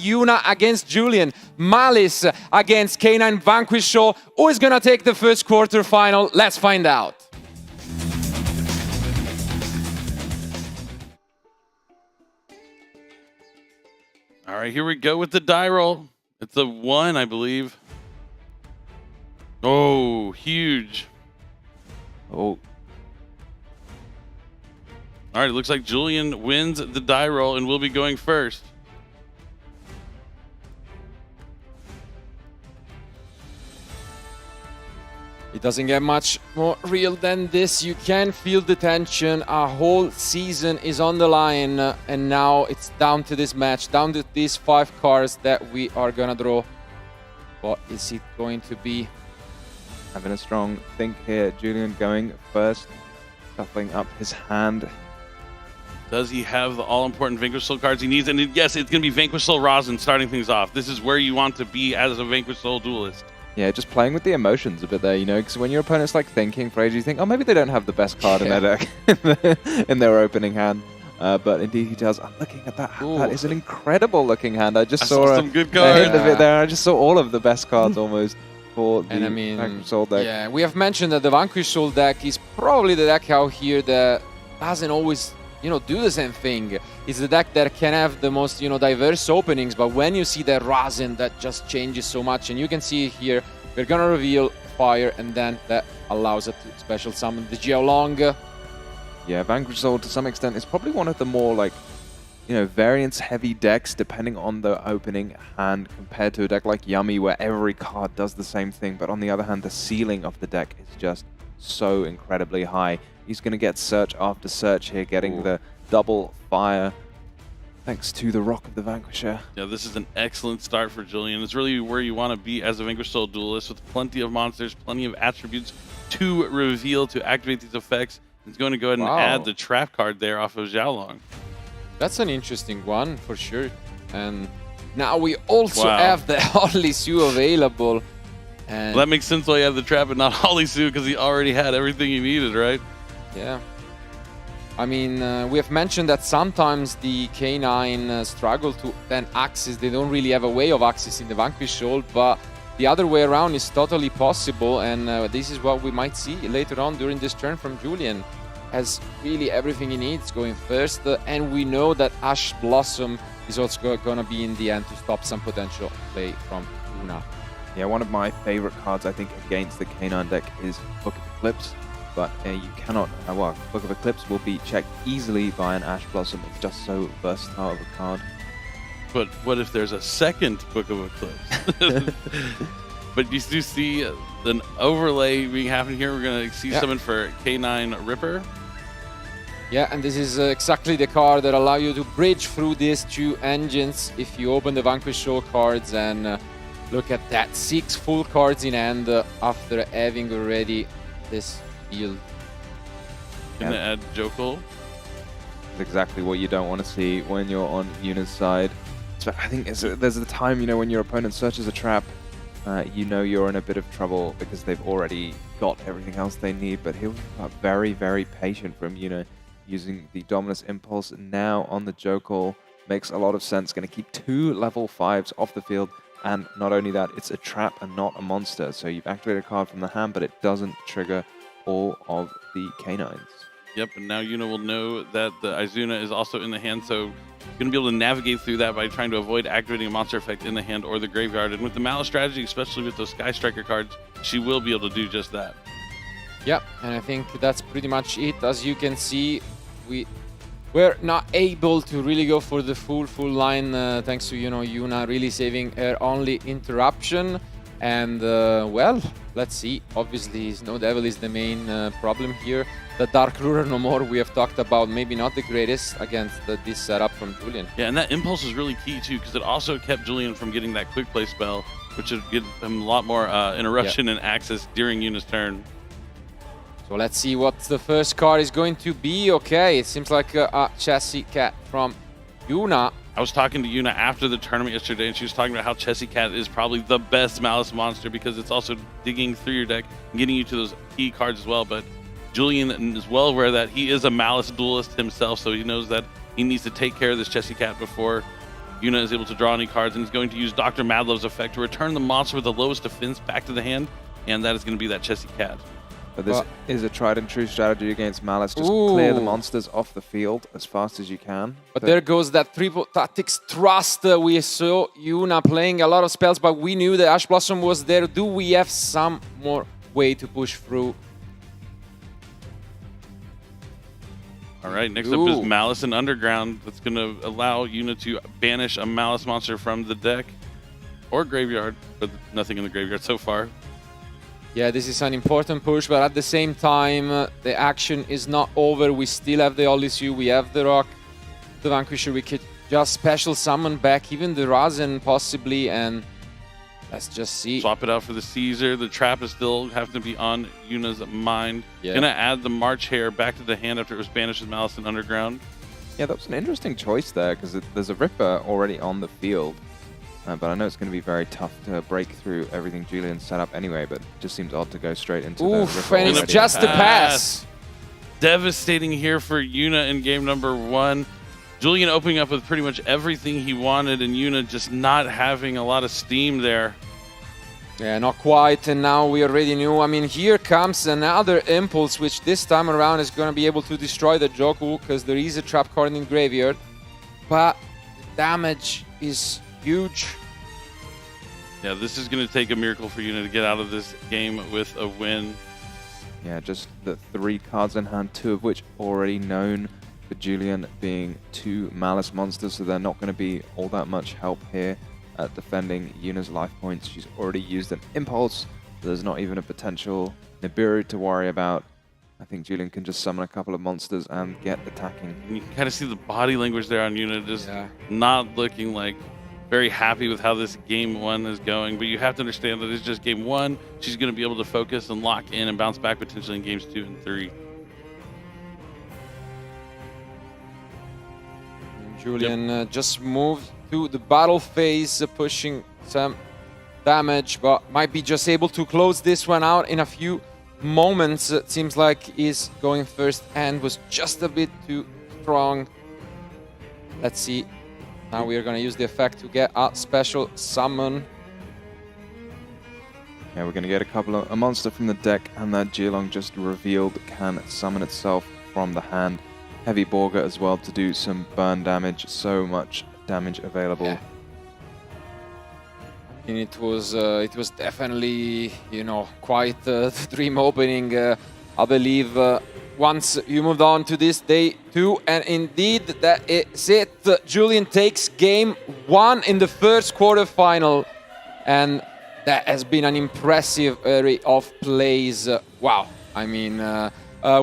Yuna against Julian, Malice against K9 Vanquish Soul. Who is gonna take the first quarterfinal? Let's find out. All right, here we go with the die roll. It's a 1, I believe. Oh, huge. Oh. All right, it looks like Julian wins the die roll and will be going first. It doesn't get much more real than this. You can feel the tension. A whole season is on the line, and now it's down to this match, down to these 5 cards that we are gonna draw. What is it going to be? Having a strong think here. Julian going first, shuffling up his hand. Does he have the all-important Vanquish Soul cards he needs? And yes, it's going to be Vanquish Soul Rosin starting things off. This is where you want to be as a Vanquish Soul duelist. Yeah, just playing with the emotions a bit there, you know, because when your opponent's like thinking for ages, you think, oh, maybe they don't have the best card in their deck in their opening hand. But indeed he does. I'm looking at that. Ooh. That is an incredible looking hand. I just saw some good cards. A hint of it there. I just saw all of the best cards almost for the Vanquish Soul deck. Yeah, we have mentioned that the Vanquish Soul deck is probably the deck out here that doesn't always, you know, do the same thing. It's the deck that can have the most, you know, diverse openings, but when you see that Rosin, that just changes so much. And you can see here, we're gonna reveal fire, and then that allows us to special summon the Geolong. Yeah, Vanquish Soul to some extent is probably one of the more like, you know, variance-heavy decks depending on the opening hand compared to a deck like Yummy where every card does the same thing. But on the other hand, the ceiling of the deck is just so incredibly high. He's going to get search after search here, getting the double fire thanks to the Rock of the Vanquisher. Yeah, this is an excellent start for Julian. It's really where you want to be as a Vanquish Soul duelist with plenty of monsters, plenty of attributes to reveal to activate these effects. He's going to go ahead and add the trap card there off of Xiaolong. That's an interesting one for sure. And now we also have the Holly Sue available. And well, that makes sense why you have the trap and not Holly Sue, because he already had everything he needed, right? Yeah. I mean, we have mentioned that sometimes the K9 struggle to then access. They don't really have a way of accessing the Vanquish Soul, but the other way around is totally possible, and this is what we might see later on during this turn from Julian. Has really everything he needs going first, and we know that Ash Blossom is also going to be in the end to stop some potential play from Yuna. Yeah, one of my favorite cards, I think, against the K9 deck is Book of Eclipse, but you cannot, well, Book of Eclipse will be checked easily by an Ash Blossom. It's just so versatile of a card. But what if there's a second Book of Eclipse? But you do see an overlay being happening here. We're going to see summon for K9 Ripper. Yeah, and this is exactly the card that allows you to bridge through these 2 engines if you open the Vanquish Soul cards and look at that. 6 full cards in hand after having already this field. Gonna add Jokul. That's exactly what you don't want to see when you're on Yuna's side. So I think there's a time, you know, when your opponent searches a trap, you know you're in a bit of trouble because they've already got everything else they need. But he'll be very, very patient from Yuna, using the Dominus Impulse now on the Jokul. Makes a lot of sense. Going to keep 2 level 5s off the field. And not only that, it's a trap and not a monster. So you've activated a card from the hand, but it doesn't trigger all of the K9s. Yep, and now Yuna will know that the Izuna is also in the hand, so you're going to be able to navigate through that by trying to avoid activating a monster effect in the hand or the graveyard. And with the Malice strategy, especially with those Sky Striker cards, she will be able to do just that. Yep, and I think that's pretty much it. As you can see, we're not able to really go for the full line thanks to, you know, Yuna really saving her only interruption. And well, let's see. Obviously, Snow Devil is the main problem here. The Dark Ruler no more, we have talked about, maybe not the greatest against this setup from Julian. Yeah, and that impulse is really key too, because it also kept Julian from getting that quick play spell, which would give him a lot more interruption and access during Yuna's turn. So let's see what the first card is going to be. Okay, it seems like a Chessy Cat from Yuna. I was talking to Yuna after the tournament yesterday, and she was talking about how Chessy Cat is probably the best Malice monster because it's also digging through your deck and getting you to those key cards as well. But Julian is well aware that he is a Malice duelist himself, so he knows that he needs to take care of this Chessy Cat before Yuna is able to draw any cards, and he's going to use Dr. Madlove's effect to return the monster with the lowest defense back to the hand, and that is going to be that Chessie Cat. But this is a tried and true strategy against Malice. Just clear the monsters off the field as fast as you can. But there goes that triple tactics trust. We saw Yuna playing a lot of spells, but we knew that Ash Blossom was there. Do we have some more way to push through? All right, next up is Malice and Underground. That's going to allow Yuna to banish a Malice monster from the deck or graveyard, but nothing in the graveyard so far. Yeah, this is an important push, but at the same time, the action is not over. We still have the Olisue, we have the Rock, the Vanquisher. We could just special summon back even the Razen possibly, and let's just see. Swap it out for the Caesar. The trap is still having to be on Yuna's mind. Yeah. Gonna add the March Hare back to the hand after it was banished with Malice and Underground. Yeah, that was an interesting choice there because there's a Ripper already on the field. But I know it's going to be very tough to break through everything Julian set up anyway, but it just seems odd to go straight into the Ripper. And it's just a pass. Devastating here for Yuna in game number 1. Julian opening up with pretty much everything he wanted, and Yuna just not having a lot of steam there. Yeah, not quite, and now we already knew. I mean, here comes another Impulse, which this time around is going to be able to destroy the Joku, because there is a trap card in graveyard. But the damage is huge. Yeah, this is going to take a miracle for Yuna to get out of this game with a win. Yeah, just the 3 cards in hand, 2 of which already known for Julian being 2 Malice monsters, so they're not going to be all that much help here at defending Yuna's life points. She's already used an Impulse, so there's not even a potential Nibiru to worry about. I think Julian can just summon a couple of monsters and get attacking. And you can kind of see the body language there on Yuna, just not looking like very happy with how this game 1 is going, but you have to understand that it's just game 1. She's going to be able to focus and lock in and bounce back potentially in games 2 and 3. Julian just moved to the battle phase, pushing some damage, but might be just able to close this one out in a few moments. It seems like he's going first and was just a bit too strong. Let's see. Now we are going to use the effect to get a special summon. Yeah, we're going to get a monster from the deck, and that Geelong just revealed can summon itself from the hand. Heavy Borger as well to do some burn damage. So much damage available. Yeah. And it was definitely, you know, quite the dream opening. I believe once you moved on to this day 2, and indeed that is it. Julian takes game 1 in the first quarterfinal, and that has been an impressive array of plays. Wow, I mean,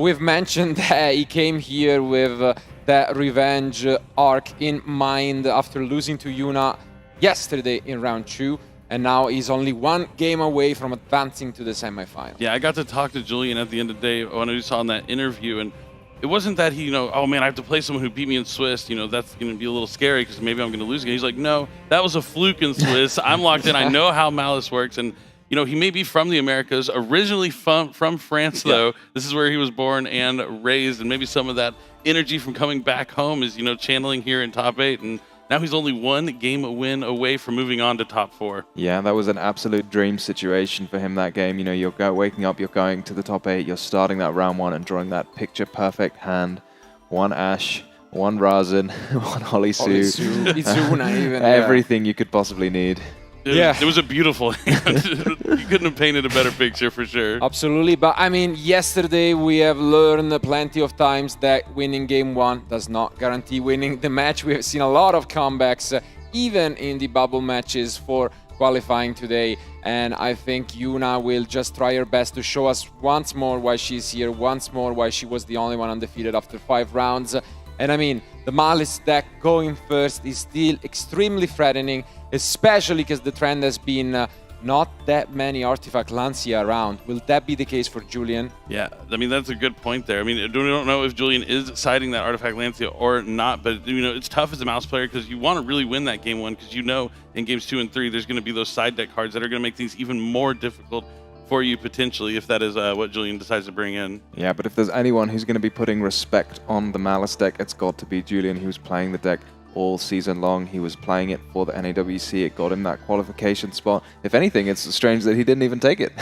we've mentioned that he came here with that revenge arc in mind after losing to Yuna yesterday in round 2. And now he's only 1 game away from advancing to the semifinal. Yeah, I got to talk to Julian at the end of the day when I saw in that interview, and it wasn't that he, you know, oh man, I have to play someone who beat me in Swiss, you know, that's going to be a little scary because maybe I'm going to lose again. He's like, no, that was a fluke in Swiss. I'm locked in. I know how Malice works. And, you know, he may be from the Americas, originally from France, though. Yeah. This is where he was born and raised, and maybe some of that energy from coming back home is, you know, channeling here in top 8. And now he's only 1 game win away from moving on to top 4. Yeah, that was an absolute dream situation for him that game. You know, you're waking up, you're going to the top 8, you're starting that round 1 and drawing that picture perfect hand. 1 Ash, 1 Razen, 1 Olisue. Yuna even. Everything you could possibly need. It was a beautiful hand. You couldn't have painted a better picture for sure. Absolutely, but I mean, yesterday we have learned plenty of times that winning game 1 does not guarantee winning the match. We have seen a lot of comebacks, even in the bubble matches for qualifying today. And I think Yuna will just try her best to show us once more why she's here, once more why she was the only one undefeated after 5 rounds. And I mean, the Malice deck going first is still extremely threatening, especially because the trend has been not that many Artifact Lancia around. Will that be the case for Julian? Yeah, I mean, that's a good point there. I mean, we don't know if Julian is siding that Artifact Lancia or not, but, you know, it's tough as a mouse player because you want to really win that game 1 because you know in games 2 and 3 there's going to be those side deck cards that are going to make things even more difficult for you potentially if that is what Julian decides to bring in. Yeah, but if there's anyone who's going to be putting respect on the Malice deck, it's got to be Julian, who's playing the deck all season long. He was playing it for the NAWC. It got him that qualification spot. If anything, it's strange that he didn't even take it.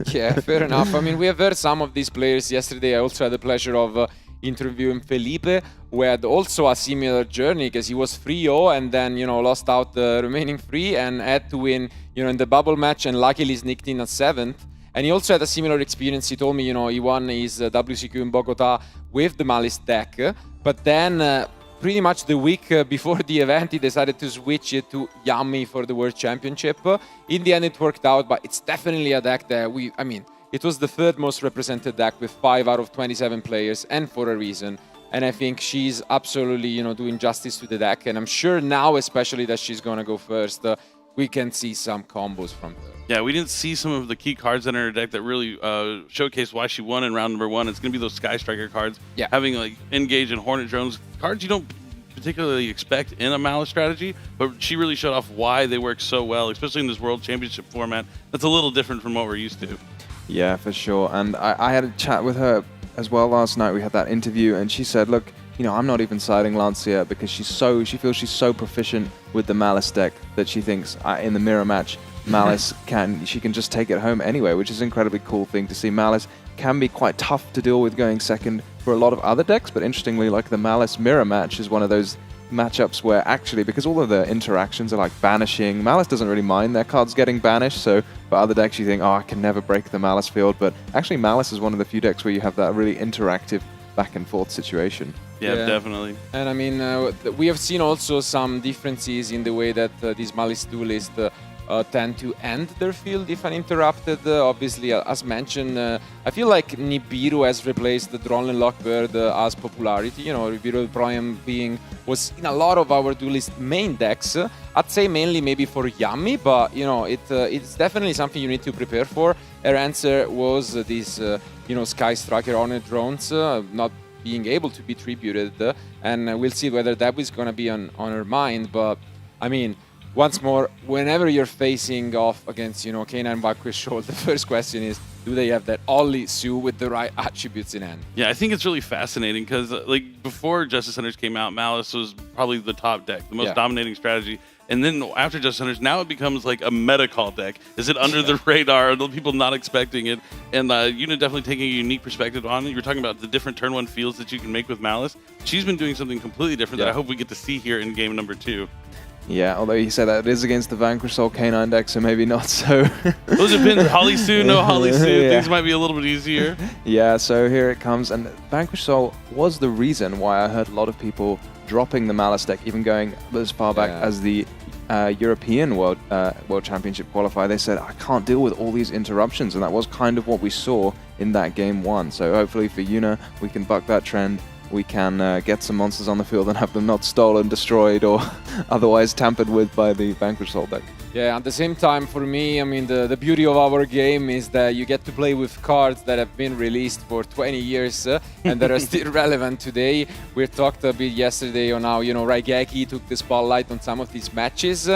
Yeah, fair enough. I mean, we have heard some of these players yesterday. I also had the pleasure of interviewing Felipe, who had also a similar journey because he was 3-0 and then, you know, lost out the remaining 3 and had to win, you know, in the bubble match, and luckily sneaked in at 7th. And he also had a similar experience. He told me, you know, he won his WCQ in Bogota with the Malice deck, but then pretty much the week before the event, he decided to switch it to Yummy for the World Championship. In the end, it worked out, but it's definitely a deck that I mean, it was the 3rd most represented deck with 5 out of 27 players, and for a reason. And I think she's absolutely, you know, doing justice to the deck. And I'm sure now, especially that she's going to go first, we can see some combos from her. Yeah, we didn't see some of the key cards in her deck that really showcased why she won in round number 1. It's going to be those Sky Striker cards. Yeah. Having like Engage and Hornet Drones, cards you don't particularly expect in a Malice strategy, but she really showed off why they work so well, especially in this World Championship format. That's a little different from what we're used to. Yeah, for sure. And I had a chat with her as well last night. We had that interview, and she said, look, you know, I'm not even siding Lancia because she feels she's so proficient with the Malice deck that she thinks in the mirror match, Malice she can just take it home anyway, which is an incredibly cool thing to see. Malice can be quite tough to deal with going second for a lot of other decks, but interestingly, like the Malice mirror match is one of those matchups where actually, because all of the interactions are like banishing, Malice doesn't really mind their cards getting banished, so for other decks you think, oh, I can never break the Malice field, but actually Malice is one of the few decks where you have that really interactive back and forth situation. Yeah, definitely. And I mean, we have seen also some differences in the way that these Malice duelists tend to end their field if uninterrupted. Obviously, as mentioned, I feel like Nibiru has replaced the Drone and Lockbird as popularity. You know, Nibiru Prime was in a lot of our duelist main decks. I'd say mainly maybe for Yummy, but you know, it's definitely something you need to prepare for. Her answer was this, you know, Sky Striker Hornet Drones not being able to be tributed, and we'll see whether that is going to be on her mind. But I mean, once more, whenever you're facing off against, you know, K9 Vanquish Shoal, the first question is, do they have that Ollie Sue with the right attributes in hand? Yeah, I think it's really fascinating because, like, before Justice Hunters came out, Malice was probably the top deck, the most dominating strategy. And then after Justice Hunters, now it becomes like a meta call deck. Is it under the radar? Are the people not expecting it? And Yuna definitely taking a unique perspective on it. You were talking about the different turn 1 fields that you can make with Malice. She's been doing something completely different that I hope we get to see here in game number 2. Yeah, although he said that it is against the Vanquish Soul K9 deck, so maybe not so. Those have been Holly Sue, no Holly Sue. Things might be a little bit easier. Yeah, so here it comes. And Vanquish Soul was the reason why I heard a lot of people dropping the Malice deck, even going as far back as the European World Championship qualifier. They said, I can't deal with all these interruptions, and that was kind of what we saw in that game 1. So hopefully for Yuna, we can buck that trend. We can get some monsters on the field and have them not stolen, destroyed, or otherwise tampered with by the Vanquish Soul deck. Yeah, at the same time, for me, I mean, the beauty of our game is that you get to play with cards that have been released for 20 years and that are still relevant today. We talked a bit yesterday on how, you know, Raigeki took the spotlight on some of these matches.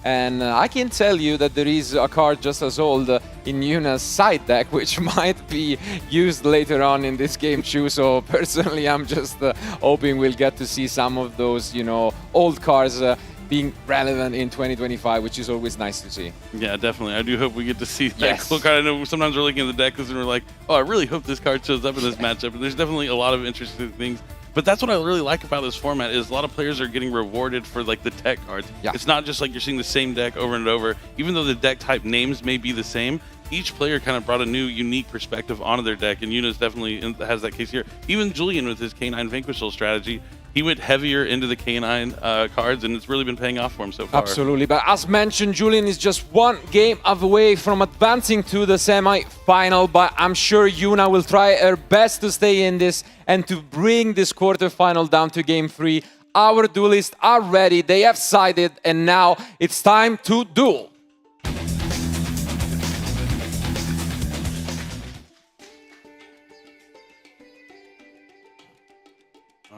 And I can tell you that there is a card just as old in Yuna's side deck, which might be used later on in this game too. So personally, I'm just hoping we'll get to see some of those, you know, old cards being relevant in 2025, which is always nice to see. Yeah, definitely. I do hope we get to see that cool card. I know sometimes we're looking at the deck and we're like, oh, I really hope this card shows up in this matchup. And there's definitely a lot of interesting things. But that's what I really like about this format is a lot of players are getting rewarded for like the tech cards. Yeah. It's not just like you're seeing the same deck over and over. Even though the deck type names may be the same, each player kind of brought a new, unique perspective onto their deck, and Yuna's definitely has that case here. Even Julian with his K9 Vanquish Soul strategy, he went heavier into the K9 cards, and it's really been paying off for him so far. Absolutely, but as mentioned, Julian is just one game away from advancing to the semi-final, but I'm sure Yuna will try her best to stay in this and to bring this quarterfinal down to game 3. Our duelists are ready, they have sided, and now it's time to duel.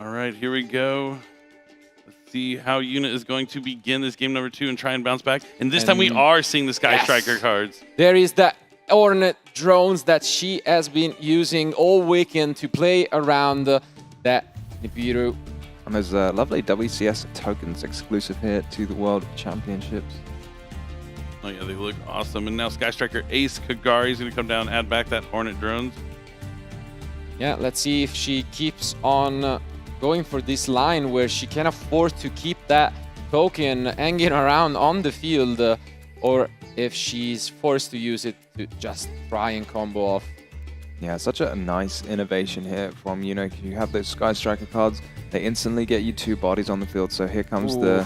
All right, here we go. Let's see how Yuna is going to begin this game number 2 and try and bounce back. And this time we are seeing the Sky Striker cards. There is the Hornet Drones that she has been using all weekend to play around that Nibiru And there's lovely WCS tokens exclusive here to the World Championships. Oh yeah, they look awesome. And now Sky Striker Ace Kagari is going to come down and add back that Hornet drones. Yeah, let's see if she keeps on going for this line where she can afford to keep that token hanging around on the field, or if she's forced to use it to just try and combo off. Yeah, such a nice innovation here from Yuna. You have those Sky Striker cards, they instantly get you 2 bodies on the field. So here comes the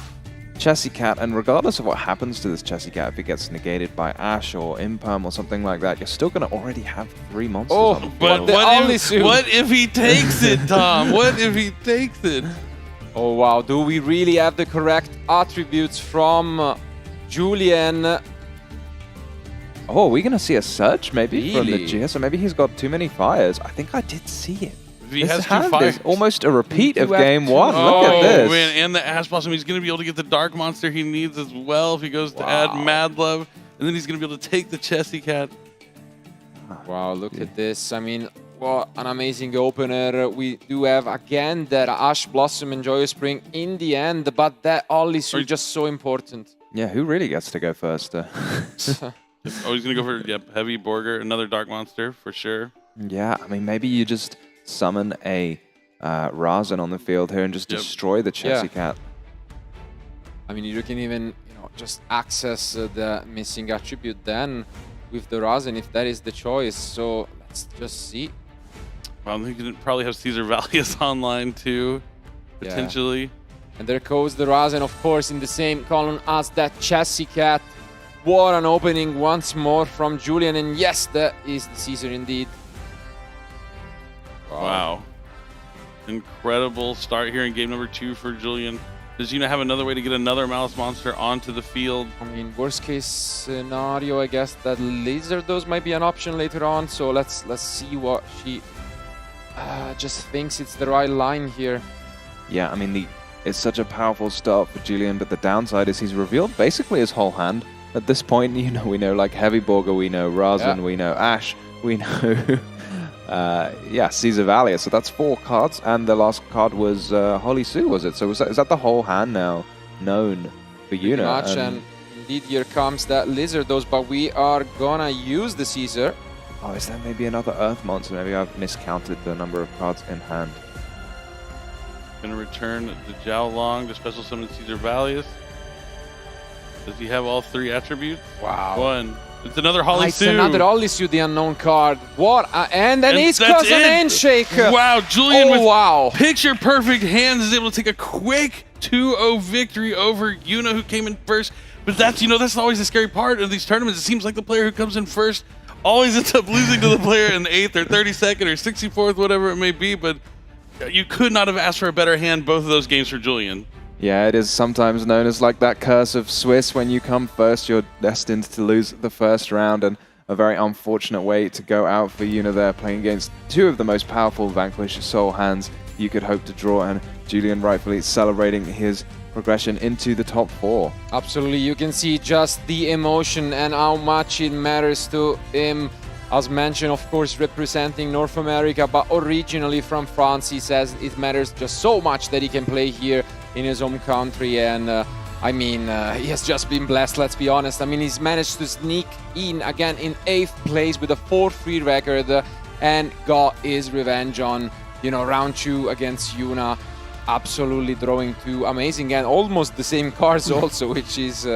Chessy Cat, and regardless of what happens to this Chessy Cat, if it gets negated by Ash or Imperm or something like that, you're still going to already have 3 monsters on the field. But what if he takes it, Tom? What if he takes it? Oh wow, do we really have the correct attributes from Julian? Oh, are we going to see a surge maybe from the Really? GS? Or maybe he's got too many fires. I think I did see it. If he This has 2 hand fires. is almost a repeat of You have game 2. 1. Look at Oh, this. man, and the Ash Blossom. He's going to be able to get the Dark Monster he needs as well if he goes to add Wow. Mad Love. And then he's going to be able to take the Chessy Cat. Wow, look at this. I mean, what an amazing opener. We do have again that Ash Blossom and Joyous Spring in the end, but that all is just so important. Yeah, who really gets to go first? Oh, he's going to go for Heavy Borger, another Dark Monster for sure. Yeah, I mean, maybe you just summon a Razen on the field here and just destroy the Chessy Cat. I mean, you can even, just access the missing attribute then with the Razen if that is the choice. So let's just see. Well, he could probably have Caesar Valius online too, potentially. And there goes the Razen, of course, in the same column as that Chessy Cat. What an opening once more from Julian. And yes, that is the Caesar indeed. Wow. Incredible start here in game number 2 for Julian. Does Yuna have another way to get another Malice Monster onto the field? I mean, worst case scenario, I guess that Lizard Dose might be an option later on. So let's see what she just thinks it's the right line here. Yeah, I mean, it's such a powerful start for Julian, but the downside is he's revealed basically his whole hand. At this point, we know like Heavy Borger, we know Razen, we know Ash, we know Caesar Valius. So that's 4 cards, and the last card was Holy Sue, was it? So is that the whole hand now known for Yuna? Much, and indeed here comes that Lizard Dose, but we are gonna use the Caesar. Oh, is there maybe another Earth Monster? Maybe I've miscounted the number of cards in hand. Gonna return the Jiao Long to special summon Caesar Valius. Does he have all 3 attributes? Wow. 1. It's another Holly It's Sue. another Holy Sue, the unknown card. What? And then he's that's got an it. handshake. Wow, Julian with wow. picture perfect hands is able to take a quick 2-0 victory over Yuna, who came in first. But that's always the scary part of these tournaments. It seems like the player who comes in first always ends up losing to the player in the 8th or 32nd or 64th, whatever it may be. But you could not have asked for a better hand both of those games for Julian. Yeah, it is sometimes known as like that curse of Swiss. When you come first, you're destined to lose the first round, and a very unfortunate way to go out for Yuna there, playing against 2 of the most powerful Vanquish Soul hands you could hope to draw, and Julian rightfully celebrating his progression into the top 4. Absolutely, you can see just the emotion and how much it matters to him. As mentioned, of course, representing North America, but originally from France. He says it matters just so much that he can play here in his home country, and I mean, he has just been blessed, let's be honest. I mean, he's managed to sneak in again in 8th place with a 4-3 record and got his revenge on, round 2 against Yuna. Absolutely drawing 2 amazing and almost the same cards also, which is